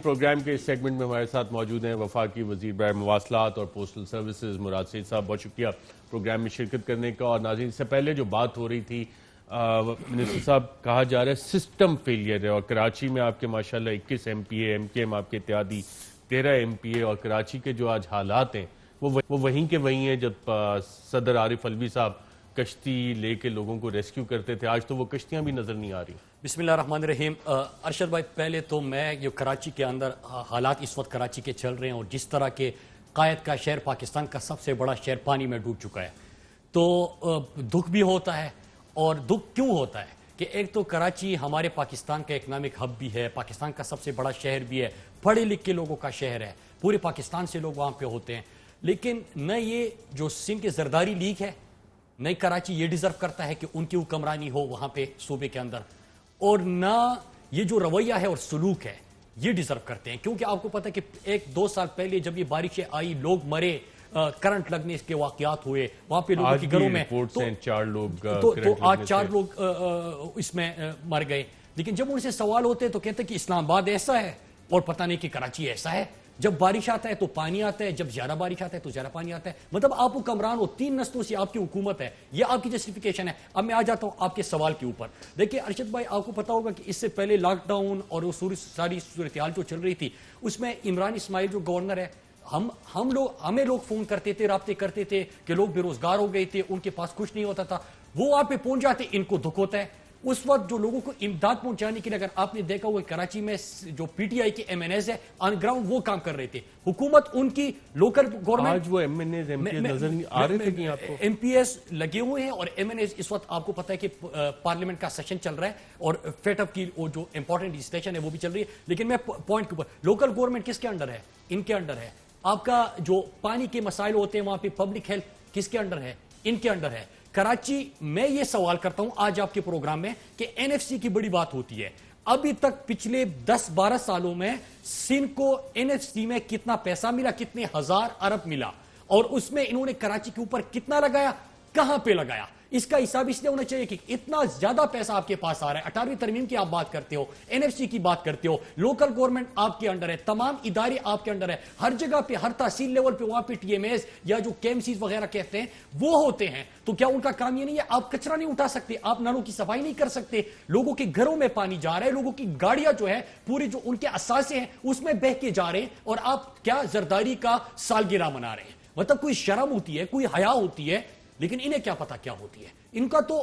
Programme کے اس segment میں ہمارے ساتھ موجود ہیں وفاقی وزیر برائے مواصلات اور پوسٹل سروسز مراد سعید صاحب. بہت شکریہ پروگرام میں شرکت کرنے کا. اور ناظرین، اس سے پہلے جو بات ہو رہی تھی منسٹر صاحب، کہا جا رہا ہے سسٹم فیلئر ہے، اور کراچی میں آپ کے ماشاءاللہ 21 ایم پی اے، ایم کے ایم آپ کے اتحادی 13 ایم پی اے، اور کراچی کے جو آج حالات ہیں وہ وہیں کے وہیں ہیں جب صدر عارف علوی صاحب کشتی لے کے لوگوں کو ریسکیو کرتے تھے. آج تو وہ کشتیاں بھی نظر نہیں آ رہی. بسم اللہ الرحمن الرحیم. ارشد بھائی، پہلے تو میں یہ کراچی کے اندر حالات اس وقت کراچی کے چل رہے ہیں، اور جس طرح کے قائد کا شہر، پاکستان کا سب سے بڑا شہر پانی میں ڈوب چکا ہے، تو دکھ بھی ہوتا ہے. اور دکھ کیوں ہوتا ہے کہ ایک تو کراچی ہمارے پاکستان کا اکنامک ہب بھی ہے، پاکستان کا سب سے بڑا شہر بھی ہے، پڑھے لکھے لوگوں کا شہر ہے، پورے پاکستان سے لوگ وہاں پہ ہوتے ہیں. لیکن نہ یہ جو سندھ کے زرداری لیگ ہے، نہ کراچی یہ ڈیزرو کرتا ہے کہ ان کی حکمرانی ہو وہاں پہ صوبے کے اندر، اور نہ یہ جو رویہ ہے اور سلوک ہے یہ ڈیزرو کرتے ہیں. کیونکہ آپ کو پتہ ہے کہ 1-2 سال پہلے جب یہ بارشیں آئی، لوگ مرے، کرنٹ لگنے کے واقعات ہوئے وہاں پہ لوگوں کے گھروں میں، تو 4 لوگ اس میں مر گئے. لیکن جب ان سے سوال ہوتے تو کہتے ہیں کہ اسلام آباد ایسا ہے اور پتہ نہیں کہ کراچی ایسا ہے. جب بارش آتا ہے تو پانی آتا ہے، جب زیادہ بارش آتا ہے تو زیادہ پانی آتا ہے. مطلب آپ حکمران ہو، 3 نسلوں سے آپ کی حکومت ہے، یہ آپ کی جسٹیفیکیشن ہے. اب میں آ جاتا ہوں آپ کے سوال کے اوپر. دیکھیں ارشد بھائی، آپ کو پتا ہوگا کہ اس سے پہلے لاک ڈاؤن اور وہ ساری صورتحال جو چل رہی تھی، اس میں عمران اسماعیل جو گورنر ہے، ہمیں لوگ فون کرتے تھے، رابطے کرتے تھے کہ لوگ بے روزگار ہو گئے تھے، ان کے پاس کچھ نہیں ہوتا تھا. وہ وہاں پہ پہنچ جاتے، ان کو دکھ ہوتا ہے. اس وقت جو لوگوں کو امداد پہنچانے کے لیے، اگر آپ نے دیکھا ہوا کراچی میں جو پی ٹی آئی کے ایم این ایز ہے آن گراؤنڈ وہ کام کر رہے تھے. حکومت ان کی لوکل گورنمنٹ، آج وہ MNAs MPAs نظر نہیں آ رہے تھے کہ آپ کو ایم پی ایس لگے ہوئے ہیں، اور ایم این ایز اس وقت آپ کو پتا ہے کہ پارلیمنٹ کا سیشن چل رہا ہے اور فیٹ اپ کی جو امپورٹنٹ لیجسلیشن ہے وہ بھی چل رہی ہے. لیکن میں پوائنٹ کے اوپر، لوکل گورنمنٹ کس کے انڈر ہے؟ ان کے انڈر ہے. آپ کا جو پانی کے مسائل ہوتے ہیں وہاں پہ پبلک ہیلتھ کس کے انڈر ہے؟ ان کے انڈر ہے. کراچی میں یہ سوال کرتا ہوں آج آپ کے پروگرام میں کہ این ایف سی کی بڑی بات ہوتی ہے، ابھی تک پچھلے 10-12 سالوں میں سندھ کو این ایف سی میں کتنا پیسہ ملا، کتنے ہزار ارب ملا، اور اس میں انہوں نے کراچی کے اوپر کتنا لگایا، کہاں پہ لگایا؟ اس کا حساب اس لیے ہونا چاہیے کہ اتنا زیادہ پیسہ آپ کے پاس آ رہا ہے. 18ویں ترمیم کی آپ بات کرتے ہو، این ایف سی کی بات کرتے ہو، لوکل گورنمنٹ آپ کے انڈر ہے، تمام ادارے آپ کے انڈر ہے، ہر جگہ پہ، ہر تحصیل لیول پہ وہاں پہ ٹی ایم ایز یا جو کے ایم سیز وغیرہ کہتے ہیں وہ ہوتے ہیں. تو کیا ان کا کام یہ نہیں ہے؟ آپ کچرا نہیں اٹھا سکتے، آپ نالوں کی صفائی نہیں کر سکتے، لوگوں کے گھروں میں پانی جا رہا ہے، لوگوں کی گاڑیاں جو ہے پوری جو ان کے اثاثے ہیں اس میں بہہ کے جا رہے ہیں، اور آپ کیا زرداری کا سالگرہ منا رہے ہیں؟ مطلب کوئی شرم ہوتی ہے، کوئی حیا ہوتی ہے، لیکن انہیں کیا پتا کیا ہوتی ہے. ان کا تو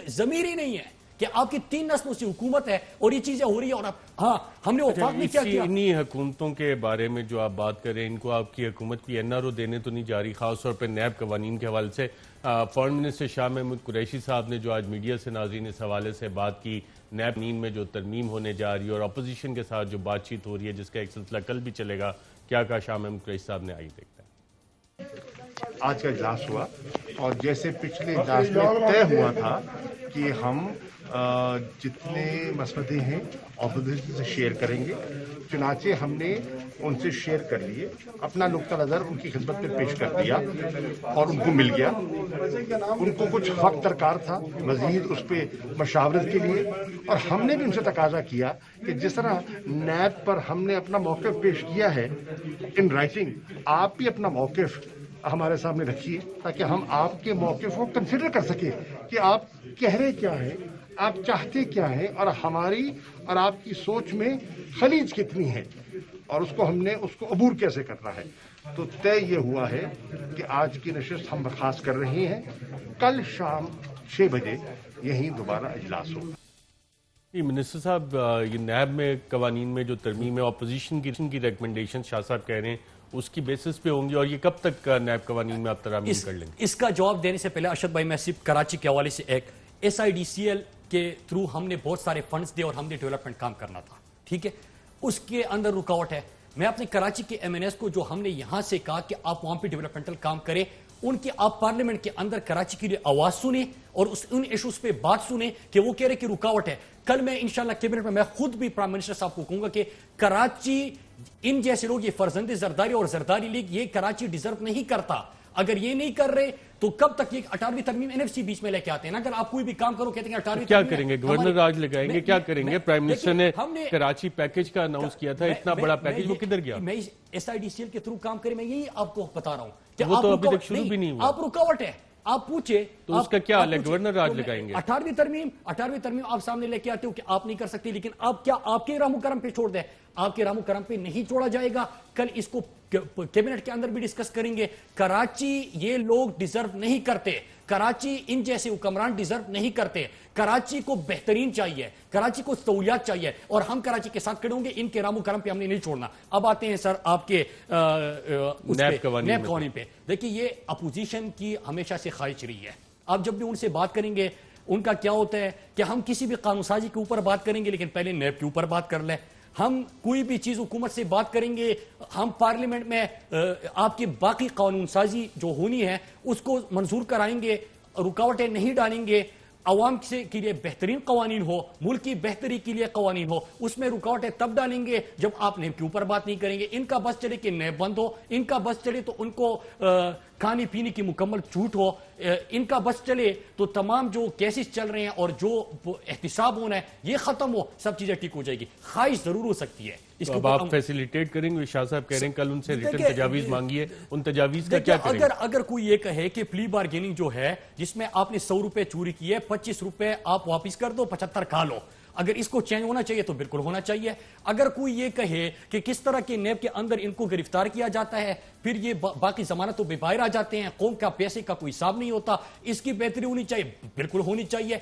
ضمیر ہی نہیں ہے کہ آپ کی 3 نسلوں سے حکومت ہے اور یہ چیزیں ہو رہی ہیں. اور ہاں، ہم نے وفاق میں کیا کیا؟ انہی حکومتوں کے بارے میں جو آپ بات کریں، ان کو آپ کی حکومت کی این آر او دینے تو نہیں جا رہی، خاص طور پہ نیب قوانین کے حوالے سے. فارن منسٹر شاہ محمود قریشی صاحب نے جو آج میڈیا سے ناظرین اس حوالے سے بات کی، نیب قوانین میں جو ترمیم ہونے جا رہی ہے اور اپوزیشن کے ساتھ جو بات چیت ہو رہی ہے جس کا ایک سلسلہ کل بھی چلے گا، کیا کہا شاہ محمود قریشی صاحب نے؟ آئیے دیکھتے ہیں. آج کا اجلاس ہوا، اور جیسے پچھلے اجلاس میں طے ہوا تھا کہ ہم جتنے مسودے ہیں اپوزیشن سے شیئر کریں گے، چنانچہ ہم نے ان سے شیئر کر لیے، اپنا نقطہ نظر ان کی خدمت میں پیش کر دیا اور ان کو مل گیا. ان کو کچھ وقت درکار تھا مزید اس پہ مشاورت کے لیے، اور ہم نے بھی ان سے تقاضا کیا کہ جس طرح نیب پر ہم نے اپنا موقف پیش کیا ہے ان رائٹنگ، آپ بھی اپنا موقف ہمارے سامنے رکھیے تاکہ ہم آپ کے موقف کو کنسیڈر کر سکیں کہ آپ کہہ رہے کیا ہیں، آپ چاہتے کیا ہیں، اور ہماری اور آپ کی سوچ میں خلیج کتنی ہے، اور اس کو ہم نے اس کو عبور کیسے کرنا ہے. تو طے یہ ہوا ہے کہ آج کی نشست ہم برخاست کر رہے ہیں، کل شام 6 بجے یہیں دوبارہ اجلاس ہوگا. منسٹر صاحب، یہ نیب میں قوانین میں جو ترمیم ہے، اپوزیشن کی ریکمنڈیشن شاہ صاحب کہہ رہے ہیں اس کی بیسس پہ ہوں گی، اور یہ کب تک نیب قوانین میں آپ ترامیم کر لیں گے؟ اس کا جواب دینے سے پہلے ارشد بھائی، میں صرف کراچی کے حوالے سے ایک S I D C L کے تھرو ہم نے بہت سارے فنڈز دے اور ہم نے ڈیولپمنٹ کام کرنا تھا، ٹھیک ہے، اس کے اندر رکاوٹ ہے. میں اپنے کراچی کے ایم این ایس کو جو ہم نے یہاں سے کہا کہ آپ وہاں پہ ڈیولپمنٹل کام کریں، ان کی آپ پارلیمنٹ کے اندر کراچی کے لیے آواز سنیں اور ان ایشوز پہ بات سنیں کہ وہ کہہ رہے کہ رکاوٹ ہے. کل میں انشاءاللہ کیبنٹ میں خود بھی پرائم منسٹر صاحب کو کہوں گا کہ کراچی، ان جیسے لوگ، یہ فرزند زرداری اور زرداری لیگ، یہ کراچی ڈیزرو نہیں کرتا. اگر یہ نہیں کر رہے تو کب تک یہ 18ویں ترمیم NFC بیچ میں لے کے آتے ہیں نا. اگر آپ کوئی بھی کام کرو کہتے ہیں 18ویں کیا کریں گے؟ گورنر راج لگائیں گے؟ کیا کریں گے؟ پرائم منسٹر نے کراچی پیکج کا اناؤنس کیا تھا، اتنا بڑا پیکج، وہ کدھر گیا؟ میں SIDCL کے تھرو کام کریں، میں یہی آپ کو بتا رہا ہوں. وہ تو ابھی تک شروع بھی نہیں ہوا. آپ رکاوٹ ہے، آپ پوچھے تو اس کا کیا حل ہے؟ گورنر راج لگائیں گے؟ 18ویں ترمیم آپ سامنے لے کے آتے ہو کہ آپ نہیں کر سکتے، لیکن آپ کیا آپ کے رحم و کرم پہ چھوڑ دیں؟ آپ کے رحم و کرم پہ نہیں چھوڑا جائے گا. کل اس کو کیبنٹ کے اندر بھی ڈسکس کریں گے. کراچی یہ لوگ ڈیزرو نہیں کرتے، کراچی ان جیسے حکمران ڈیزرو نہیں کرتے. کراچی کو بہترین چاہیے، کراچی کو سہولیات چاہیے، اور ہم کراچی کے ساتھ کھڑے ہوں گے. ان کے رحم و کرم پہ ہم نے نہیں چھوڑنا. اب آتے ہیں سر آپ کے نیب قوانین پہ. دیکھیے یہ اپوزیشن کی ہمیشہ سے خواہش رہی ہے. آپ جب بھی ان سے بات کریں گے ان کا کیا ہوتا ہے کہ ہم کسی بھی قانون سازی کے اوپر بات کریں گے لیکن پہلے نیب کے اوپر بات کر لیں. ہم کوئی بھی چیز حکومت سے بات کریں گے، ہم پارلیمنٹ میں آپ کی باقی قانون سازی جو ہونی ہے اس کو منظور کرائیں گے، رکاوٹیں نہیں ڈالیں گے. عوام سے کے لیے بہترین قوانین ہو، ملک کی بہتری کے لیے قوانین ہو، اس میں رکاوٹیں تب ڈالیں گے جب آپ نیب کے اوپر بات نہیں کریں گے. ان کا بس چلے کہ نیب بند ہو، ان کا بس چلے تو ان کو کھانے پینے کی مکمل چھوٹ ہو، ان کا بس چلے تو تمام جو کیسز چل رہے ہیں اور جو احتساب ہونا ہے یہ ختم ہو، سب چیزیں ٹھیک ہو جائے گی. خواہش ضرور ہو سکتی ہے. اب آپ فیسیلیٹیٹ کریں گے؟ شاہ صاحب کہہ رہے ہیں کل ان سے ریٹن تجاویز مانگی ہے، ان تجاویز کا کیا کریں گے؟ اگر کوئی یہ کہے کہ پلی بارگیننگ جو ہے جس میں آپ نے 100 روپے چوری کی ہے، 25 روپے آپ واپس کر دو، 75 کھا لو، اگر اس کو چینج ہونا چاہیے تو بالکل ہونا چاہیے. اگر کوئی یہ کہے کہ کس طرح کے نیب کے اندر ان کو گرفتار کیا جاتا ہے، پھر یہ باقی ضمانتوں بے باہر آ جاتے ہیں، قوم کا پیسے کا کوئی حساب نہیں ہوتا، اس کی بہتری ہونی چاہیے، بالکل ہونی چاہیے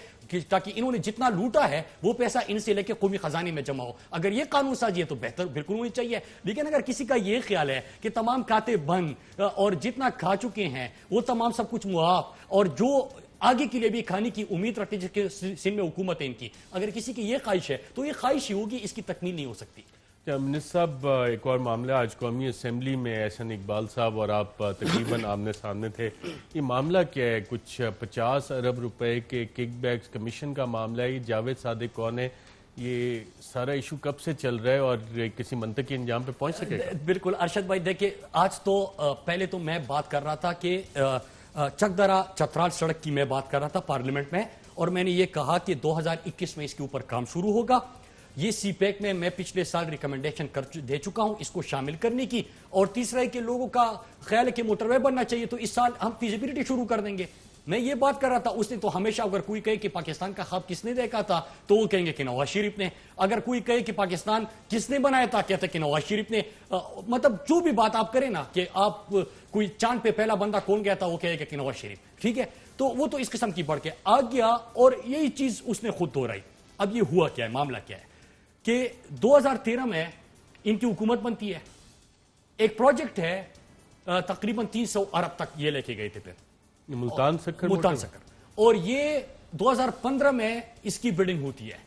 تاکہ انہوں نے جتنا لوٹا ہے وہ پیسہ ان سے لے کے قومی خزانے میں جمع ہو. اگر یہ قانون سازی ہے تو بہتر بالکل ہونی چاہیے. لیکن اگر کسی کا یہ خیال ہے کہ تمام کھاتے بند اور جتنا کھا چکے ہیں وہ تمام سب کچھ معاف، اور جو آگے کے لیے بھی کھانے کی امید رکھتے جس کے سن میں حکومت ہے ان کی، اگر کسی کی یہ خواہش ہے تو یہ خواہش ہی ہوگی، اس کی تکمیل نہیں ہو سکتی. منسٹر صاحب ایک اور معاملہ، آج قومی اسمبلی میں احسن اقبال صاحب اور آپ تقریباً آمنے سامنے تھے. یہ معاملہ کیا ہے؟ کچھ 50 ارب روپے کے کک بیکس کمیشن کا معاملہ ہے. یہ جاوید صادق کون ہے؟ یہ سارا ایشو کب سے چل رہا ہے اور کسی منطقی انجام پہ پہنچ سکے گا؟ بالکل ارشد بھائی، دیکھیں آج تو پہلے تو میں بات کر رہا تھا کہ چک درہ چترال سڑک کی میں بات کر رہا تھا پارلیمنٹ میں، اور میں نے یہ کہا کہ 2021 میں اس کے اوپر کام شروع ہوگا. یہ سی پیک میں پچھلے سال ریکمنڈیشن دے چکا ہوں اس کو شامل کرنے کی. اور تیسرا ہے کہ لوگوں کا خیال ہے کہ موٹر وے بننا چاہیے تو اس سال ہم فیزیبلٹی شروع کر دیں گے. میں یہ بات کر رہا تھا. اس نے تو ہمیشہ اگر کوئی کہے کہ پاکستان کا خواب کس نے دیکھا تھا تو وہ کہیں گے کہ نواز شریف نے. اگر کوئی کہے کہ پاکستان کس نے بنایا تھا کہتے کہ نواز شریف نے. مطلب جو بھی بات آپ کریں نا کہ آپ کوئی چاند پہ پہلا بندہ کون گیا تھا وہ کہے گا کہ نواز شریف. ٹھیک ہے، تو وہ تو اس قسم کی بڑھ کے آ گیا اور یہی چیز اس نے خود دہرائی. اب یہ ہوا کیا ہے، معاملہ کیا ہے کہ 2013 میں ان کی حکومت بنتی ہے. ایک پروجیکٹ ہے تقریباً 300 ارب تک یہ لے کے گئے تھے پھر ملتان سکر، اور یہ 2015 میں اس کی بلڈنگ ہوتی ہے.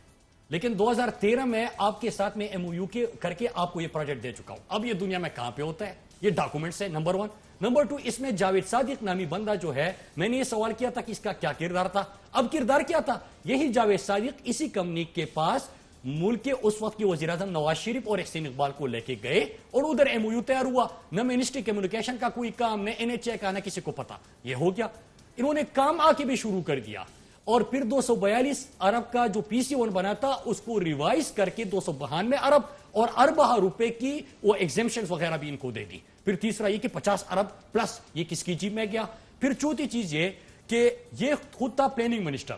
لیکن 2013 میں آپ کے ساتھ میں MOU کے کر کے آپ کو یہ پروجیکٹ دے چکا ہوں. اب یہ دنیا میں کہاں پہ ہوتا ہے؟ یہ ڈاکومنٹس ہے نمبر 1. نمبر 2 اس میں جاوید صادق نامی بندہ جو ہے، میں نے یہ سوال کیا تھا کہ اس کا کیا کردار تھا. اب کردار کیا تھا؟ یہی جاوید صادق اسی کمپنی کے پاس ملک کے اس وقت کے وزیر اعظم نواز شریف اور احسن اقبال کو لے کے گئے اور ادھر MOU تیار ہوا. نہ منسٹری کمیونیکیشن کا کوئی کام، نہ NHA کا، نہ کسی کو پتا. یہ ہو گیا. انہوں نے کام آ کے بھی شروع کر دیا اور پھر 242 ارب کا جو PC1 بنا تھا اس کو ریوائز کر کے 292 ارب اور اربہ روپے کی وہ ایگزیمشنز وغیرہ بھی ان کو دے دی. پھر تیسرا یہ کہ 50 ارب پلس یہ کس کی جیب میں گیا. پھر چوتھی چیز یہ کہ یہ خود تھا پلاننگ منسٹر،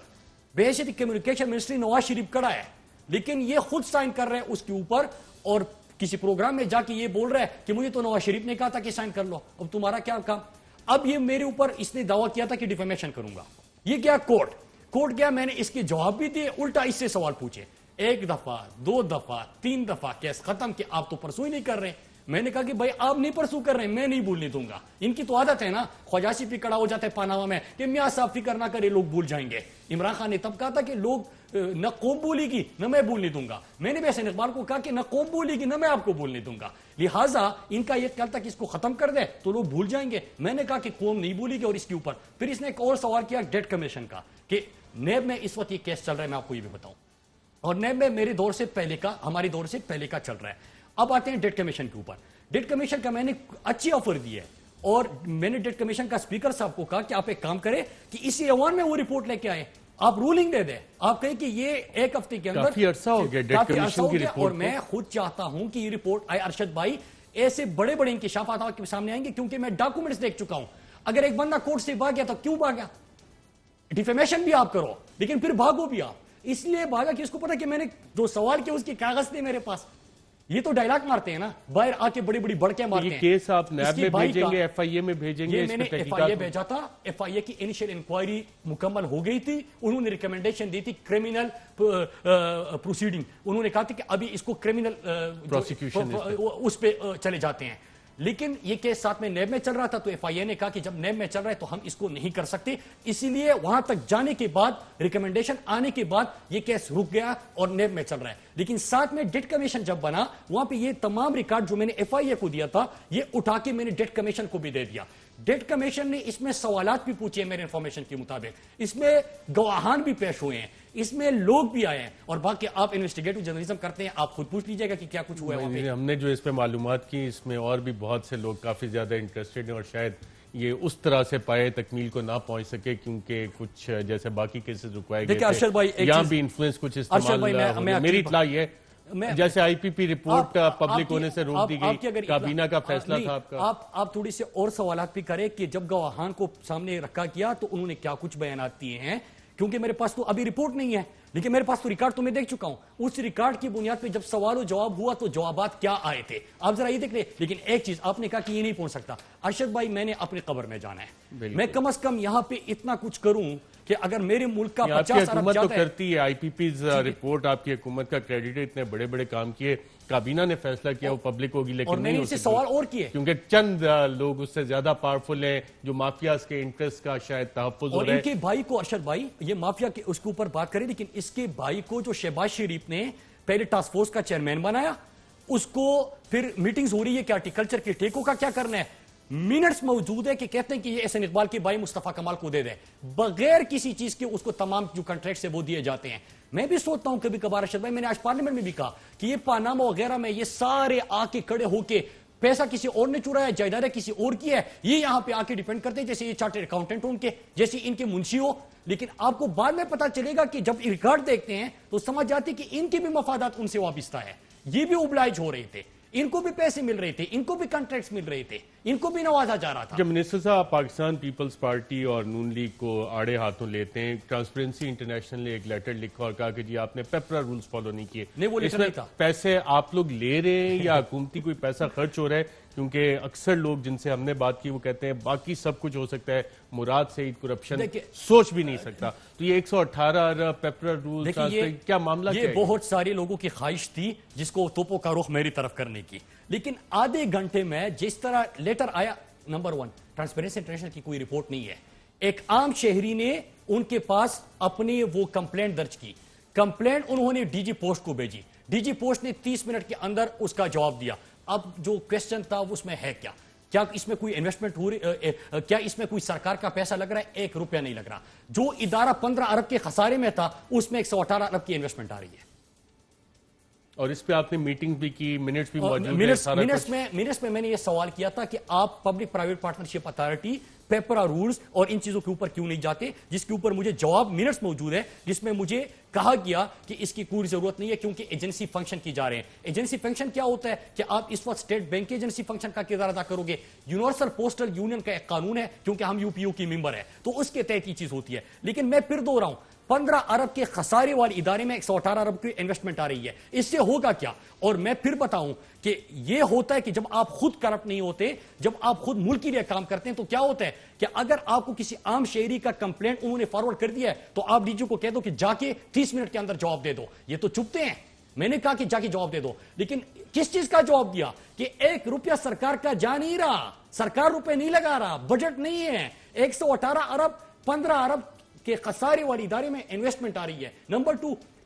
بحیثیت کمیونیکیشن منسٹری نواز شریف کڑا ہے، لیکن یہ خود سائن کر رہے ہیں اس کے اوپر اور کسی پروگرام میں جا کے یہ بول رہا ہے کہ مجھے تو نواز شریف نے کہا تھا کہ سائن کر لو، اب تمہارا کیا کام. اب یہ میرے اوپر اس نے دعویٰ کیا تھا کہ ڈیفیمیشن کروں گا. یہ کیا کورٹ گیا، میں نے اس کے جواب بھی دیے، الٹا اس سے سوال پوچھے. 1 دفعہ 2 دفعہ 3 دفعہ کیس ختم کہ آپ تو پرسو ہی نہیں کر رہے. میں نے کہا کہ بھائی آپ نہیں پرسو کر رہے ہیں، میں نہیں بھولنے دوں گا. ان کی تو عادت ہے نا، خواجہ پہ کڑا ہو جاتا ہے پاناما میں کہ میاں صاحب فکر نہ کرے لوگ بھول جائیں گے. عمران خان نے تب کہا تھا کہ لوگ نہ قوم بھولے گی نہ میں بھولنے دوں گا. میں نے بھی احسن اقبال کو کہا کہ نہ قوم بھولے گی نہ میں آپ کو بھولنے دوں گا. لہٰذا ان کا یہ خیال تھا کہ اس کو ختم کر دے تو لوگ بھول جائیں گے. میں نے کہا کہ قوم نہیں بھولے گی. اور اس کے اوپر پھر اس نے ایک اور سوال کیا ڈیٹ کمیشن کا کہ نیب میں اس وقت یہ کیس چل رہا ہے، میں آپ کو یہ بھی بتاؤں، اور نیب میں میرے دور سے پہلے کا، ہماری دور سے پہلے کا چل رہا ہے. اب آتے ہیں ڈیٹ کمیشن کے اوپر. ڈیٹ کمیشن کا میں نے اچھی آفر دی ہے اور میں نے ڈیٹ کمیشن کا اسپیکر صاحب کو کہا کہ آپ ایک کام کریں کہ اسی ایوان میں وہ رپورٹ لے کے آئے, آپ رولنگ دے دیں, آپ کہیں کہ یہ ایک ہفتے کے اندر کافی عرصہ ہو گیا ڈیٹ کمیشن کی رپورٹ, اور میں خود چاہتا ہوں کہ یہ رپورٹ آئے ارشد بھائی, ایسے بڑے بڑے انکشافات آپ کے سامنے آئیں گے کیونکہ میں ڈاکومنٹس دیکھ چکا ہوں. اگر ایک بندہ کورٹ سے بھاگ گیا تو کیوں بھاگا؟ ڈیفیمیشن بھی آپ کرو لیکن پھر بھاگو بھی آپ, اس لیے بھاگا کہ اس کو پتا کہ میں نے جو سوال کیا اس کے کاغذ تھے میرے پاس. یہ تو ڈائلاگ مارتے ہیں نا باہر آ کے بڑی بڑی بڑکیں مارتے ہیں. یہ کیس آپ نیب میں بھیجیں گے, ایف آئی اے میں بھیجیں گے؟ یہ میں نے ایف آئی اے بھیجا تھا, ایف آئی اے کی انیشیل انکوائری مکمل ہو گئی تھی, انہوں نے ریکمنڈیشن دی تھی کرمینل پروسیڈنگ, انہوں نے کہا تھا کہ ابھی اس کو کرمینل پروسیکیوشن اس پہ چلے جاتے ہیں. لیکن یہ کیس ساتھ میں نیب میں چل رہا تھا تو ایف آئی اے نے کہا کہ جب نیب میں چل رہا ہے تو ہم اس کو نہیں کر سکتے, اسی لیے وہاں تک جانے کے بعد ریکمنڈیشن آنے کے بعد یہ کیس رک گیا اور نیب میں چل رہا ہے. لیکن ساتھ میں ڈیٹ کمیشن جب بنا وہاں پہ یہ تمام ریکارڈ جو میں نے ایف آئی اے کو دیا تھا یہ اٹھا کے میں نے ڈیٹ کمیشن کو بھی دے دیا. ڈیٹ کمیشن نے اس میں سوالات بھی پوچھے میرے انفارمیشن کے مطابق, اس میں گواہان بھی پیش ہوئے ہیں, اس میں لوگ بھی آئے ہیں, اور باقی آپ انویسٹیگیٹو جرنلزم کرتے ہیں, آپ خود پوچھ لیجئے گا کہ کیا کچھ ہوا ہے وہاں پہ. ہم نے جو اس پہ معلومات کی اس میں اور بھی بہت سے لوگ کافی زیادہ انٹرسٹڈ ہیں اور شاید یہ اس طرح سے پائے تکمیل کو نہ پہنچ سکے کیونکہ کچھ جیسے باقی کیسز رکوائے گئے تھے یہاں بھی انفلوئنس کچھ استعمال. میری اطلاع یہ جیسے آئی پی پی رپورٹ پبلک ہونے سے روک دی گئی, کابینہ کا فیصلہ تھا آپ کا. آپ تھوڑی سے اور سوالات بھی کریں کہ جب گواہان کو سامنے رکھا کیا تو انہوں نے کیا کچھ بیانات دیے ہیں, کیونکہ میرے پاس تو ابھی رپورٹ نہیں ہے لیکن میرے پاس تو ریکارڈ تو میں دیکھ چکا ہوں. اس ریکارڈ کی بنیاد پہ جب سوال و جواب ہوا تو جوابات کیا آئے تھے آپ ذرا یہ دیکھ لیں. لیکن ایک چیز آپ نے کہا کہ یہ نہیں پہنچ سکتا. ارشد بھائی میں نے اپنی قبر میں جانا ہے, میں کم از کم یہاں پہ اتنا کچھ کروں کہ اگر میرے ملک کا 50 ارب حکومت تو کرتی ہے, آئی پی پیز رپورٹ آپ کی حکومت کا کریڈٹ ہے, اتنے بڑے بڑے کام کیے, کابینہ نے فیصلہ کیا وہ پبلک ہوگی لیکن نہیں ہو سکتی. سوال اور کیے کیونکہ چند لوگ اس سے زیادہ پاورفل ہیں جو مافیاز کے انٹرسٹ کا شاید تحفظ ہو رہا ہے. اور ان کے بھائی کو ارشد بھائی یہ مافیا کے اس کے اوپر بات کریں, لیکن اس کے بھائی کو جو شہباز شریف نے پہلے ٹاسک فورس کا چیئرمین بنایا, اس کو پھر میٹنگز ہو رہی ہے کہ ہارٹیکلچر کے ٹیکوں کا کیا کرنا ہے, منٹس موجود ہے کہ کہتے ہیں کہ یہ احسن اقبال کے بھائی مصطفیٰ کمال کو دے دیں بغیر کسی چیز کے, اس کو تمام جو کنٹریکٹس ہیں وہ دیے جاتے ہیں. میں بھی سوچتا ہوں کبھی کبھار ارشد بھائی, میں نے آج پارلیمنٹ میں بھی کہا کہ یہ پاناما وغیرہ میں یہ سارے آ کے کھڑے ہو کے پیسہ کسی اور نے چرایا, جائیدادیں کسی اور کی ہے, یہ یہاں پہ آ کے ڈیپینڈ کرتے ہیں جیسے یہ چارٹرڈ اکاؤنٹنٹ ان کے, جیسے ان کے منشی ہو. لیکن آپ کو بعد میں پتا چلے گا کہ جب ریکارڈ دیکھتے ہیں تو سمجھ جاتے کہ ان کے بھی مفادات ان سے وابستہ ہے, یہ بھی اوبلائج ہو رہے تھے, ان کو بھی پیسے مل رہے تھے, ان کو بھی کنٹریکٹس مل رہے تھے, ان کو بھی نوازا جا رہا تھا. جب منسٹر صاحب پاکستان پیپلز پارٹی اور نون لیگ کو آڑے ہاتھوں لیتے ہیں, ٹرانسپیرنسی انٹرنیشنل نے ایک لیٹر لکھا اور کہا کہ جی آپ نے پیپرا رولز فالو نہیں کیے. اس میں پیسے آپ لوگ لے رہے ہیں یا حکومتی کوئی پیسہ خرچ ہو رہا ہے؟ کیونکہ اکثر لوگ جن سے ہم نے بات کی وہ کہتے ہیں باقی سب کچھ ہو سکتا ہے, مراد سعید کرپشن سوچ بھی نہیں سکتا. تو یہ 118 ارب پیپرا رولز کیا معاملہ کیا ہے؟ یہ بہت سارے لوگوں کی خواہش تھی جس کو توپوں کا رخ میری طرف کرنے کی, لیکن آدھے گھنٹے میں جس طرح لیٹر آیا, نمبر 1 ٹرانسپیرنسی انٹرنیشنل کی کوئی رپورٹ نہیں ہے, ایک عام شہری نے ان کے پاس اپنی وہ کمپلینٹ درج کی, کمپلینٹ انہوں نے ڈی جی پوسٹ کو بھیجی, ڈی جی پوسٹ نے 30 منٹ کے اندر اس کا جواب دیا. اب جو کویسچن تھا اس میں ہے کیا اس میں کوئی انویسٹمنٹ ہو رہی, کیا اس میں کوئی سرکار کا پیسہ لگ رہا ہے؟ 1 روپیہ نہیں لگ رہا. جو ادارہ 15 ارب کے خسارے میں تھا اس میں 118 ارب کی انویسٹمنٹ آ رہی ہے. اور اس پہ آپ نے میٹنگ بھی کی, منٹس بھی موجود ہیں. منٹس میں میں نے یہ سوال کیا تھا کہ آپ public private partnership authority PPRA rules اور ان چیزوں کے اوپر کیوں نہیں جاتے, جس کے اوپر مجھے جواب منٹس موجود ہے جس میں مجھے کہا گیا کہ اس کی کوئی ضرورت نہیں ہے کیونکہ ایجنسی فنکشن کی جا رہے ہیں. ایجنسی فنکشن کیا ہوتا ہے کہ آپ اس وقت اسٹیٹ بینک کے ایجنسی فنکشن کا کردار ادا کرو گے. یونیورسل پوسٹل یونین کا ایک قانون ہے کیونکہ ہم یو پی یو کی ممبر ہیں تو اس کے تحت یہ چیز ہوتی ہے. لیکن میں پھر دوہراؤں رہا ہوں, 15 ارب کے خسارے والے ادارے میں 118 ارب کی انویسٹمنٹ آ رہی ہے, اس سے ہوگا کیا؟ اور میں پھر بتاؤں کہ یہ ہوتا ہے کہ جب آپ خود کرپٹ نہیں ہوتے, جب آپ خود ملک کے لیے کام کرتے ہیں تو کیا ہوتا ہے کہ اگر آپ کو کسی عام شہری کا کمپلینٹ انہوں نے فارورڈ کر دیا ہے تو آپ ڈی جی کو کہہ دو کہ جا کے 30 منٹ کے اندر جواب دے دو. یہ تو چپتے ہیں, میں نے کہا کہ جا کے جواب دے دو, لیکن کس چیز کا جواب دیا کہ 1 روپیہ سرکار کا جا نہیں رہا, سرکار روپے نہیں لگا رہا, بجٹ نہیں ہے, 118 ارب 15 ارب کے خسارے والی ادارے میں انویسٹمنٹ آ رہی ہے. نمبر 2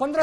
15